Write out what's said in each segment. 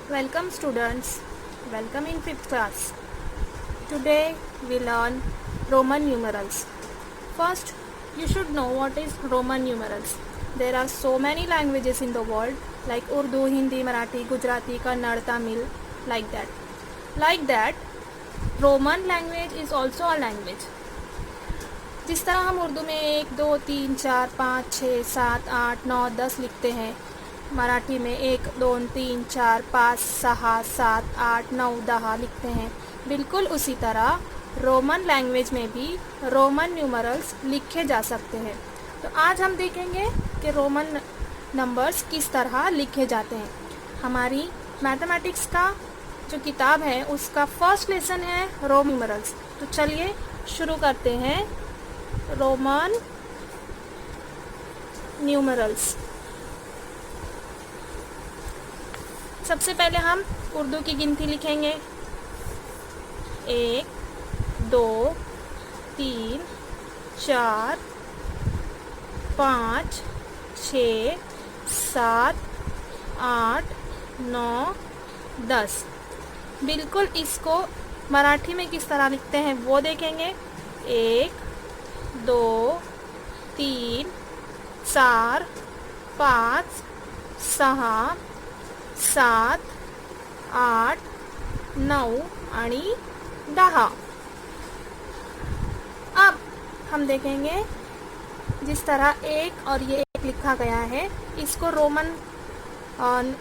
Welcome students, welcome in 5th class. Today we learn Roman numerals. First, you should know what is Roman numerals. There are so many languages in the world like Urdu, Hindi, Marathi, Gujarati, Kannada, Tamil, like that. Like that, Roman language is also a language. जिस तरह हम उर्दू में 1, 2, 3, 4, 5, 6, 7, 8, 9, 10 लिखते हैं, मराठी में 1, 2, 3, 4, 5, 6, 7, 8, 9, 10 लिखते हैं। बिल्कुल उसी तरह रोमन लैंग्वेज में भी रोमन न्यूमरल्स लिखे जा सकते हैं। तो आज हम देखेंगे कि रोमन नंबर्स किस तरह लिखे जाते हैं। हमारी मैथमेटिक्स का जो किताब है उसका फर्स्ट लेसन है रोमन न्यूमरल्स। तो चलिए शुरू करते हैं रोमन न्यूमरल्स। सबसे पहले हम उर्दू की गिनती लिखेंगे। 1, 2, 3, 4, 5, 6, 7, 8, 9, 10। बिल्कुल इसको मराठी में किस तरह लिखते हैं वो देखेंगे। 1, 2, 3, 4, 5, 6, 7, 8, 9 आणि 10। अब हम देखेंगे जिस तरह 1 और ये 1 लिखा गया है इसको रोमन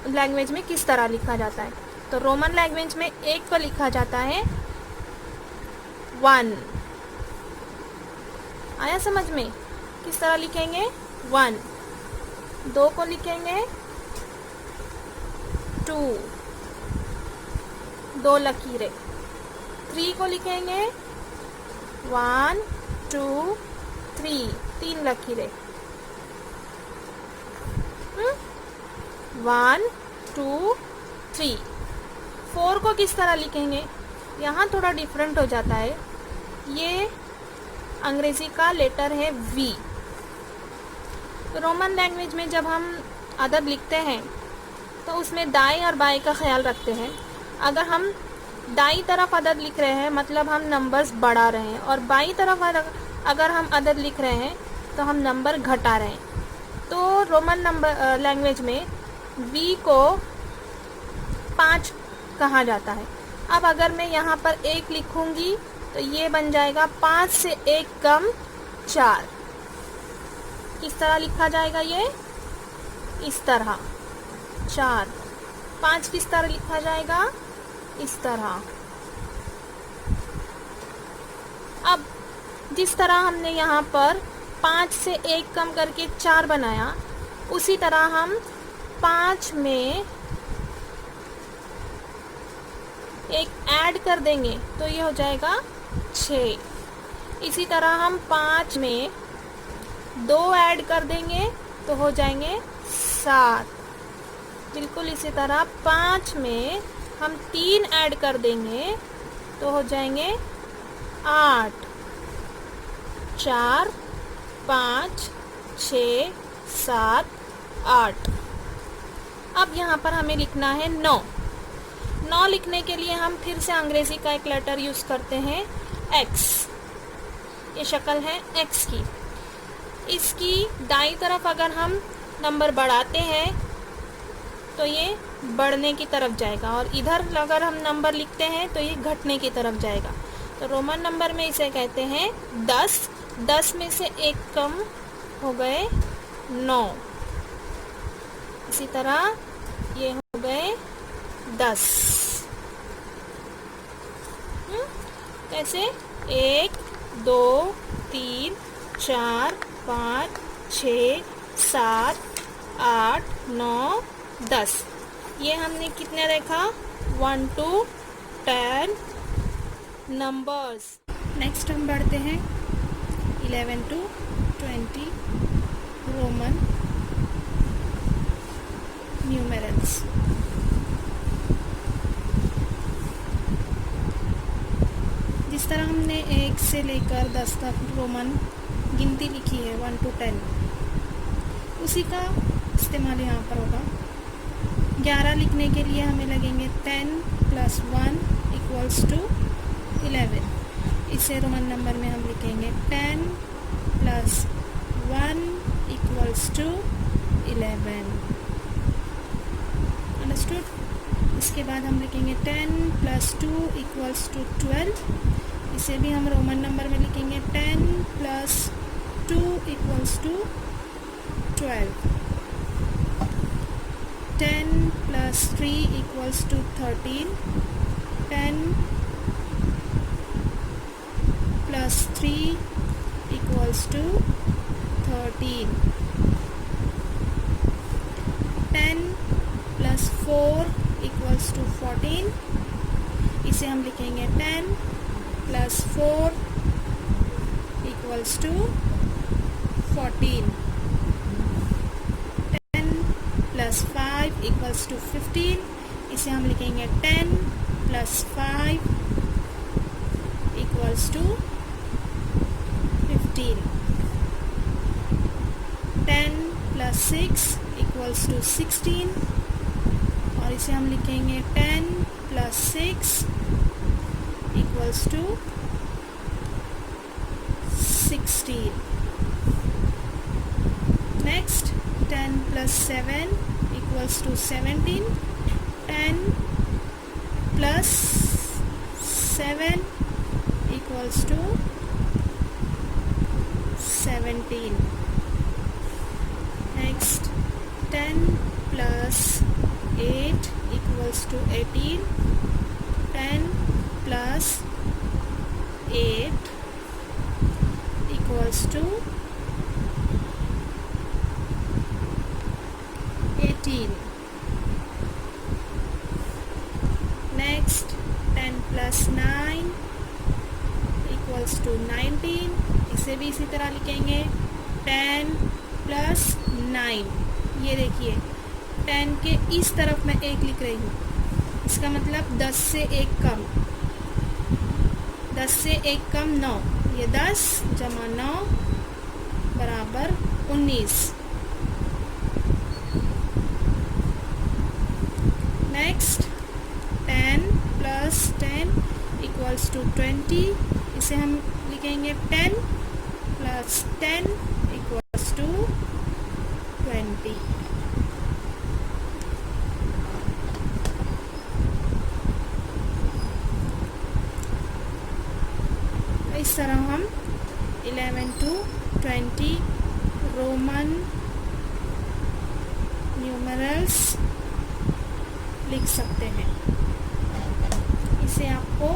लैंग्वेज में किस तरह लिखा जाता है। तो रोमन लैंग्वेज में 1 को लिखा जाता है 1। आया समझ में? किस तरह लिखेंगे 1। 2 को लिखेंगे 2, 2 लकीरें। 3 को लिखेंगे 1, 2, 3, 3 लकीरें। 1, 2, 3। 4 को किस तरह लिखेंगे? यहाँ थोड़ा डिफरेंट हो जाता है। ये अंग्रेजी का लेटर है V। तो रोमन लैंग्वेज में जब हम अदद लिखते हैं तो उसमें दाएं और बाएं का ख्याल रखते हैं। अगर हम दाईं तरफ अदद लिख रहे हैं मतलब हम नंबर्स बढ़ा रहे हैं, और बाईं तरफ अगर हम अदद लिख रहे हैं तो हम नंबर घटा रहे हैं। तो रोमन नंबर लैंग्वेज में V को 5 कहा जाता है। अब अगर मैं यहाँ पर 1 लिखूंगी तो ये बन जाएगा 5 से 1 कम 4। किस तरह लिखा जाएगा ये? इस तरह 4। 5 किस तरह लिखा जाएगा? इस तरह। अब जिस तरह हमने यहाँ पर 5 से 1 कम करके 4 बनाया, उसी तरह हम 5 में 1 ऐड कर देंगे तो ये हो जाएगा 6। इसी तरह हम 5 में 2 ऐड कर देंगे तो हो जाएंगे 7। बिल्कुल इसी तरह 5 में हम 3 ऐड कर देंगे तो हो जाएंगे 8। 4, 5, 6, 7, 8। अब यहाँ पर हमें लिखना है 9। 9 लिखने के लिए हम फिर से अंग्रेजी का एक लेटर यूज़ करते हैं X। ये शक्ल है X की। इसकी दाईं तरफ अगर हम नंबर बढ़ाते हैं तो ये बढ़ने की तरफ जाएगा, और इधर अगर हम नंबर लिखते हैं तो ये घटने की तरफ जाएगा। तो रोमन नंबर में इसे कहते हैं 10। 10 में से 1 कम हो गए 9। इसी तरह ये हो गए 10। कैसे? 1, 2, 3, 4, 5, 6, 7, 8, 9, 10। ये हमने कितने देखा? 1 to 10 नंबर्स। नेक्स्ट हम बढ़ते हैं 11 to 20 रोमन न्यूमेरल्स। जिस तरह हमने 1 से लेकर 10 तक रोमन गिनती लिखी है 1 to 10, उसी का इस्तेमाल यहाँ पर होगा। 11 लिखने के लिए हमें लगेंगे 10 + 1 = 11। इसे रोमन नंबर में हम लिखेंगे 10 + 1 = 11। अंडरस्टूड। इसके बाद हम लिखेंगे 10 + 2 = 12। इसे भी हम रोमन नंबर में लिखेंगे 10 + 2 = 12। 10 + 3 = 13। 10 + 3 = 13। 10 + 4 = 14। इसे हम लिखेंगे 10 + 4 = 14। 10 + 5 = 15। इसे हम लिखेंगे 10 + 5 = 15। 10 + 6 = 16। और इसे हम लिखेंगे 10 + 6 = 16। नेक्स्ट 10 + 7 = 17। 10 + 7 = 17। Next 10 + 8 = 18. 10 + 8 = 18. Next 10 + 9 = 19. इसे भी इसी तरह लिखेंगे 10 + 9। ये देखिए 10 के इस तरफ मैं 1 लिख रही हूँ, इसका मतलब 10 से 1 कम। 10 से 1 कम 9, ये 10 + 9 = 19। नेक्स्ट 10 + 10 = 20। इसे हम लिखेंगे 10 + 10 = 20। इस तरह हम 11 to 20 रोमन न्यूमरल्स लिख सकते हैं। इसे आपको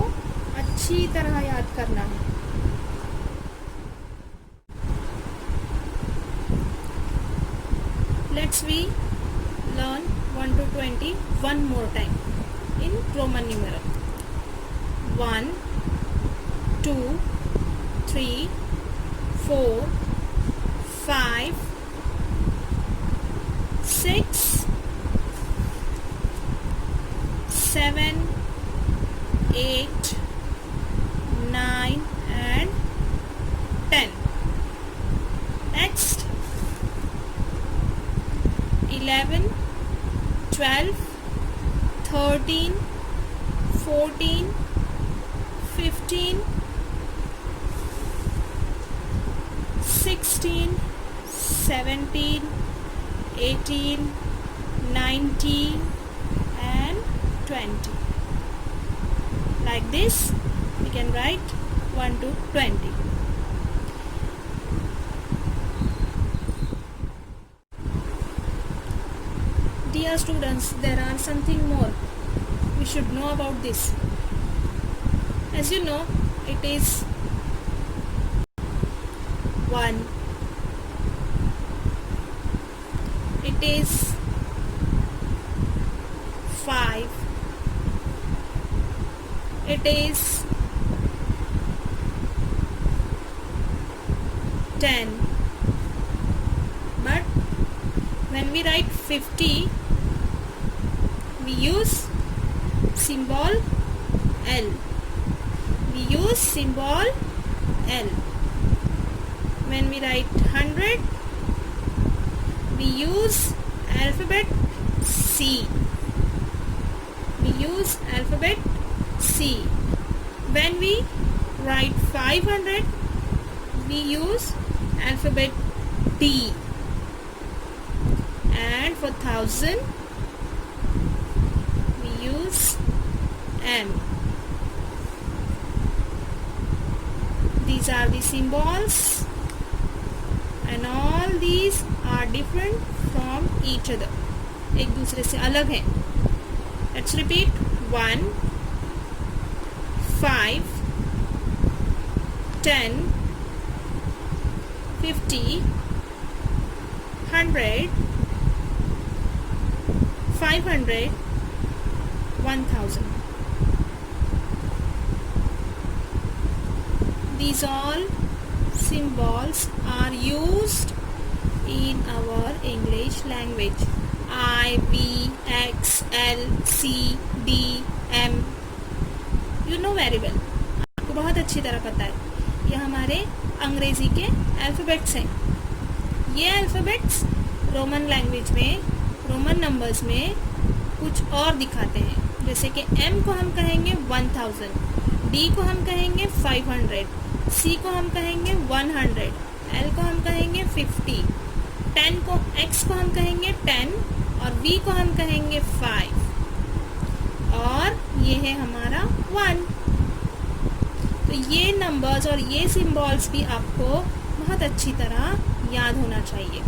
अच्छी तरह याद करना है। Let's we learn 1 to 20 one more time in Roman numeral. 1 2 3 4 5 6 7 8 9 and 10. Next 11 12 13 14 15 16 17 18 19 and 20. Like this we can write 1 to 20. Dear students, there are something more we should know about this. As you know, it is 1, it is 5, it is 10. But when we write 50, we use symbol L. We use symbol L. When we write 100, we use alphabet C. use alphabet C. When we write 500, we use alphabet D. And for 1000, we use M. These are the symbols, and all these are different from each other. एक दूसरे से अलग हैं. Let's repeat. 1, 5, 10, 50, 100, 500, 1000. These all symbols are used in our English language. I, V, X, L, C, D, M. You know very well. आपको बहुत अच्छी तरह पता है. ये हमारे अंग्रेजी के अल्फ़ाबेट्स हैं. ये अल्फ़ाबेट्स रोमन लैंग्वेज में, रोमन नंबर्स में कुछ और दिखाते हैं. जैसे कि M को हम कहेंगे 1000, D को हम कहेंगे 500, C को हम कहेंगे 100, L को हम कहेंगे 50, 10 को X को हम कहेंगे 10 और V को हम कहेंगे 5 और ये है हमारा 1. तो ये नंबर्स और ये सिंबल्स भी आपको बहुत अच्छी तरह याद होना चाहिए.